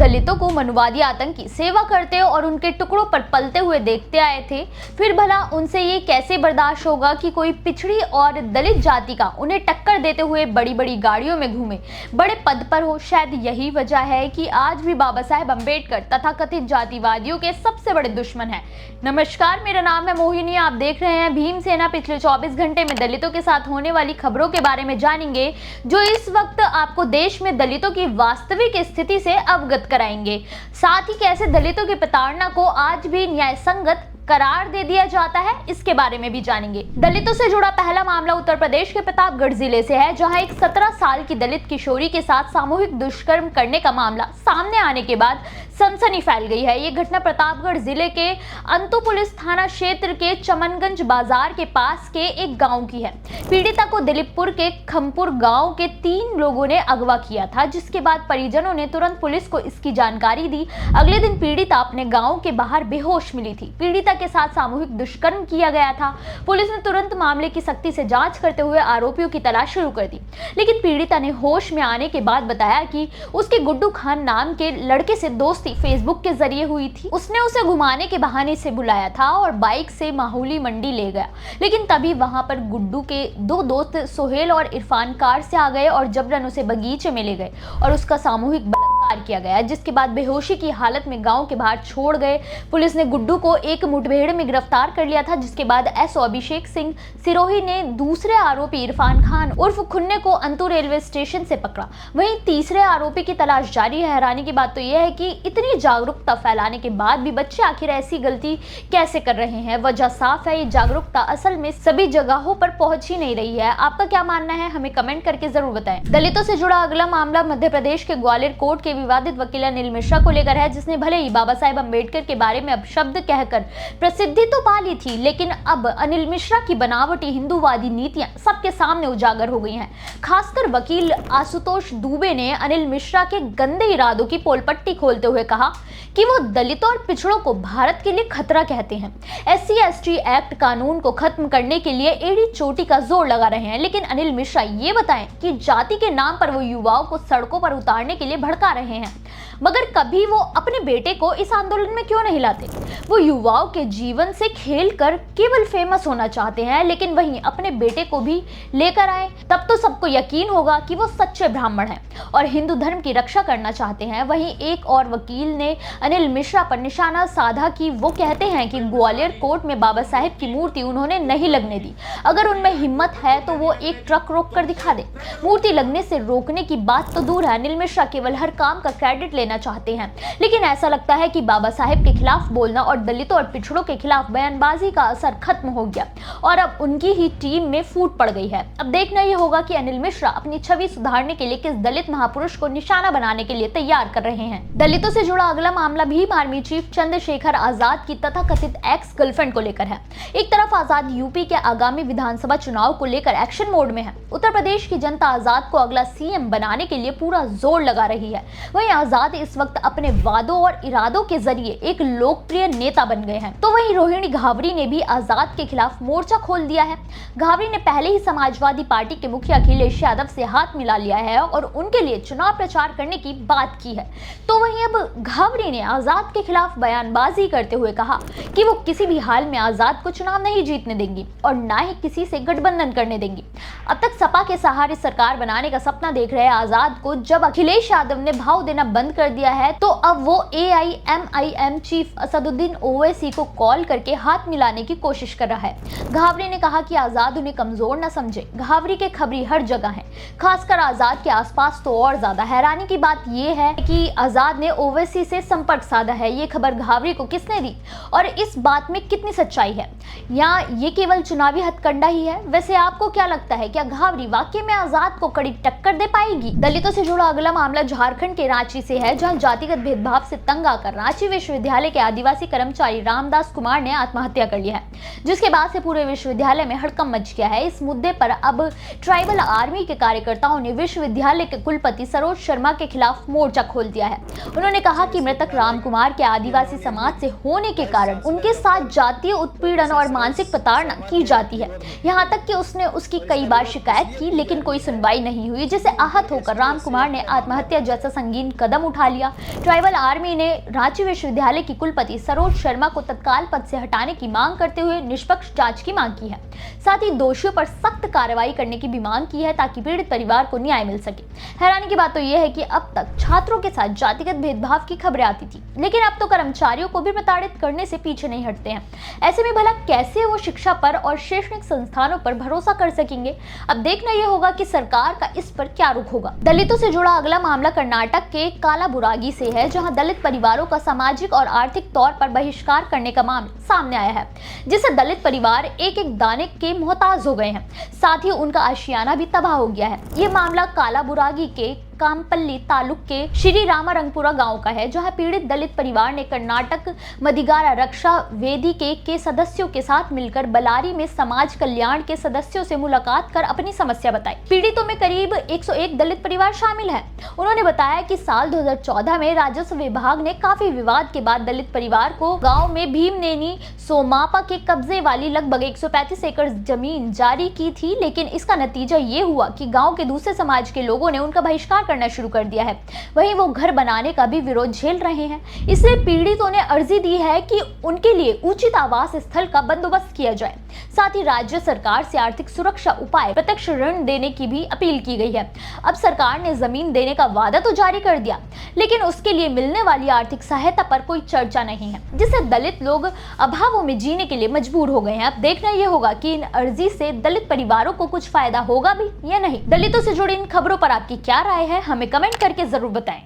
दलितों को मनुवादी आतंकी सेवा करते और उनके टुकड़ों पर पलते हुए देखते आए थे, फिर भला उनसे ये कैसे बर्दाश्त होगा कि कोई पिछड़ी और दलित जाति का उन्हें टक्कर देते हुए बड़ी बड़ी गाड़ियों में घूमे, बड़े पद पर हो। शायद यही वजह है कि आज भी बाबा साहेब अम्बेडकर तथाकथित जातिवादियों के सबसे बड़े दुश्मन हैं। नमस्कार, मेरा नाम है मोहिनी, आप देख रहे हैं भीमसेना। पिछले 24 घंटे में दलितों के साथ होने वाली खबरों के बारे में जानेंगे, जो इस वक्त आपको देश में दलितों की वास्तविक स्थिति से अवगत कराएंगे। साथ ही कैसे दलितों की प्रताड़ना को आज भी न्याय संगत करार दे दिया जाता है, इसके बारे में भी जानेंगे। दलितों से जुड़ा पहला मामला उत्तर प्रदेश के प्रतापगढ़ जिले से है, जहां एक 17 साल की दलित किशोरी के साथ सामूहिक दुष्कर्म करने का मामला सामने आने के बाद सनसनी फैल गई है। ये घटना प्रतापगढ़ जिले के अंतु पुलिस थाना क्षेत्र के चमनगंज बाजार के पास के एक गांव की है। पीड़िता को दिलीपपुर के खमपुर गांव के 3 लोगों ने अगवा किया था, जिसके बाद परिजनों ने तुरंत पुलिस को इसकी जानकारी दी। अगले दिन पीड़िता अपने गांव के बाहर बेहोश मिली थी। पीड़िता के साथ सामूहिक दुष्कर्म किया गया था। पुलिस ने तुरंत मामले की सख्ती से जांच करते हुए आरोपियों की तलाश शुरू कर दी, लेकिन पीड़िता ने होश में आने के बाद बताया कि उसके गुड्डू खान नाम के लड़के से दोस्ती फेसबुक के जरिए हुई थी। उसने उसे घुमाने के बहाने से बुलाया था और बाइक से माहौली मंडी ले गया, लेकिन तभी वहां पर गुड्डू के 2 दोस्त सोहेल और इरफान कार से आ गए और जबरन उसे बगीचे में ले गए और उसका सामूहिक बलात्कार किया गया, जिसके बाद बेहोशी की हालत में गांव के बाहर छोड़ गए। पुलिस ने गुड्डू को एक मुठभेड़ में गिरफ्तार कर लिया था, जिसके बाद एसओ अभिषेक सिंह सिरोही ने दूसरे आरोपी इरफान खान उर्फ खुन्ने को अंतु रेलवे स्टेशन से पकड़ा। वहीं तीसरे आरोपी की तलाश जारी है। हैरानी की बात तो यह है कि इतनी जागरूकता फैलाने के बाद भी बच्चे आखिर ऐसी गलती कैसे कर रहे हैं। वजह साफ है, ये जागरूकता असल में सभी जगहों पर पहुंच ही नहीं रही है। आपका क्या मानना है, हमें कमेंट करके जरूर बताएं। दलितों से जुड़ा अगला मामला मध्य प्रदेश के ग्वालियर कोर्ट के विवादित वकील अनिल मिश्रा को लेकर है, जिसने भले ही बाबा साहेब अम्बेडकर के बारे में अपशब्द कहकर प्रसिद्धि तो पा ली थी, लेकिन अब अनिल मिश्रा की बनावटी हिंदूवादी नीतियां सबके सामने उजागर हो गई हैं। खासकर वकील आशुतोष दुबे ने अनिल मिश्रा के गंदे इरादों की पोलपट्टी खोलते हुए कहा कि वो दलितों और पिछड़ों को भारत के लिए खतरा कहते हैं। SC/ST एक्ट कानून को खत्म करने के लिए एड़ी चोटी का जोर लगा रहे हैं, लेकिन अनिल मिश्रा ये बताएं कि जाति के नाम पर वो युवाओं को सड़कों पर उतारने के लिए भड़का रहे हैं, मगर कभी वो अपने बेटे को इस आंदोलन में क्यों नहीं लाते। वो युवाओं के जीवन से खेलकर केवल फेमस होना चाहते हैं, लेकिन वहीं अपने बेटे को भी लेकर आए, तब तो सबको यकीन होगा कि वो सच्चे ब्राह्मण हैं और हिंदू धर्म की रक्षा करना चाहते हैं। वहीं एक और वकील ने अनिल मिश्रा पर निशाना साधा कि वो कहते हैं कि ग्वालियर कोर्ट में बाबा साहेब की मूर्ति उन्होंने नहीं लगने दी। अगर उनमें हिम्मत है तो वो एक ट्रक रोक कर दिखा दे। मूर्ति लगने से रोकने की बात तो दूर है, अनिल मिश्रा केवल हर काम का क्रेडिट लेना चाहते हैं, लेकिन ऐसा लगता है कि बाबा साहेब के खिलाफ बोलना और दलितों और पिछड़ों के खिलाफ बयानबाजी का असर खत्म हो गया और अब उनकी ही टीम में फूट पड़ गई है। अब देखना यह होगा कि अनिल मिश्रा अपनी छवि सुधारने के लिए किस दलित महापुरुष को निशाना बनाने के लिए तैयार कर रहे हैं। दलितों से जुड़ा अगला मामला भीम आर्मी चीफ चंद्रशेखर आजाद की तथाकथित एक्स गर्लफ्रेंड को लेकर है। एक तरफ आजाद यूपी के आगामी विधानसभा चुनाव को लेकर एक्शन मोड में है। उत्तर प्रदेश की जनता आजाद को अगला सीएम बनाने के लिए पूरा जोर लगा रही है। वहीं आजाद इस वक्त अपने वादों और इरादों के जरिए एक लोकप्रिय नेता बन गए हैं। तो वहीं रोहिणी घावरी ने भी आजाद के खिलाफ मोर्चा खोल दिया है। घावरी ने पहले ही समाजवादी पार्टी के मुखिया अखिलेश यादव से हाथ मिला लिया है और उनके लिए चुनाव प्रचार करने की बात की है। तो वहीं अब घावरी ने आजाद के खिलाफ बयानबाजी करते हुए कहा कि वो किसी भी हाल में आजाद को चुनाव नहीं जीतने देंगी और ना ही किसी से गठबंधन करने देंगी। अब तक सपा के सहारे सरकार बनाने का सपना देख रहे आजाद को जब अखिलेश यादव ने भाव देना बंद कर दिया है, तो अब वो AIMIM चीफ असदुद्दीन ओवैसी को कॉल करके हाथ मिलाने की कोशिश कर रहा है। घावरी ने कहा कि आजाद उन्हें कमजोर न समझे। घावरी के खबरी हर जगह हैं, खासकर आजाद के आसपास तो और ज्यादा। हैरानी की बात यह है कि आजाद ने ओवैसी से संपर्क साधा है। ये खबर घावरी को किसने दी और इस बात में कितनी सच्चाई है, या ये केवल चुनावी हथकंडा ही है? वैसे आपको क्या लगता है, क्या घावरी वाकई में आजाद को कड़ी टक्कर दे पाएगी? दलितों से जुड़ा अगला मामला झारखंड के रांची से है, जहां जातिगत भेदभाव से तंग आकर रांची विश्वविद्यालय के आदिवासी कर्मचारी रामदास कुमार ने आत्महत्या कर लिया है, जिसके बाद से पूरे विश्वविद्यालय में हड़कंप मच गया है। इस मुद्दे पर अब ट्राइबल आर्मी के कार्यकर्ताओं ने विश्वविद्यालय के कुलपति सरोज शर्मा के खिलाफ मोर्चा खोल दिया है। उन्होंने कहा कि मृतक राम कुमार के आदिवासी समाज से होने के कारण उनके साथ जातीय उत्पीड़न और मानसिक प्रताड़ना की जाती है। यहाँ तक कि उसने उसकी कई बार शिकायत की, लेकिन कोई सुनवाई नहीं हुई, जिससे आहत होकर राम कुमार ने आत्महत्या जैसा संगीन कदम उठा उठा लिया। ट्राइबल आर्मी ने रांची विश्वविद्यालय की कुलपति सरोज शर्मा को तत्काल पद से हटाने की मांग करते हुए निष्पक्ष जांच की मांग की है। साथ ही दोषियों पर सख्त कार्रवाई करने की भी मांग की है ताकि पीड़ित परिवार को न्याय मिल सके। हैरानी की बात तो यह है कि अब तक छात्रों के साथ जातिगत भेदभाव की खबरें आती थी, लेकिन अब तो कर्मचारियों को भी प्रताड़ित करने से पीछे नहीं हटते हैं। ऐसे में भला कैसे वो शिक्षा पर और शैक्षणिक संस्थानों पर भरोसा कर सकेंगे? अब देखना यह होगा कि सरकार का इस पर क्या रुख होगा। दलितों से जुड़ा अगला मामला कर्नाटक के कालाबुरागी से है, जहां दलित परिवारों का सामाजिक और आर्थिक तौर पर बहिष्कार करने का मामला सामने आया है, जिससे दलित परिवार एक एक दाने के मोहताज हो गए हैं। साथ ही उनका आशियाना भी तबाह हो गया है। ये मामला कालाबुरागी के कामपल्ली तालुक के श्री रामारंगपुरा गांव का है, जहां पीड़ित दलित परिवार ने कर्नाटक मदिगारा रक्षा वेदिके के सदस्यों के साथ मिलकर बलारी में समाज कल्याण के सदस्यों से मुलाकात कर अपनी समस्या बताई। पीड़ितों में करीब 101 दलित परिवार शामिल है। उन्होंने बताया कि साल 2014 में राजस्व विभाग ने काफी विवाद के बाद दलित परिवार को गाँव में भीमनेनी सोमापा के कब्जे वाली लगभग 135 एकड़ जमीन जारी की थी, लेकिन इसका नतीजा ये हुआ कि गाँव के दूसरे समाज के लोगों ने उनका बहिष्कार करना शुरू कर दिया है। वहीं वो घर बनाने का भी विरोध झेल रहे हैं। इसलिए पीड़ितों ने अर्जी दी है कि उनके लिए उचित आवास स्थल का बंदोबस्त किया जाए। साथ ही राज्य सरकार से आर्थिक सुरक्षा उपाय प्रत्यक्ष ऋण देने की भी अपील की गई है। अब सरकार ने जमीन देने का वादा तो जारी कर दिया, लेकिन उसके लिए मिलने वाली आर्थिक सहायता पर कोई चर्चा नहीं है, जिससे दलित लोग अभावों में जीने के लिए मजबूर हो गए हैं। अब देखना यह होगा कि इन अर्जी से दलित परिवारों को कुछ फायदा होगा भी या नहीं। दलितों से जुड़ी इन खबरों पर आपकी क्या राय है, हमें कमेंट करके जरूर बताएं।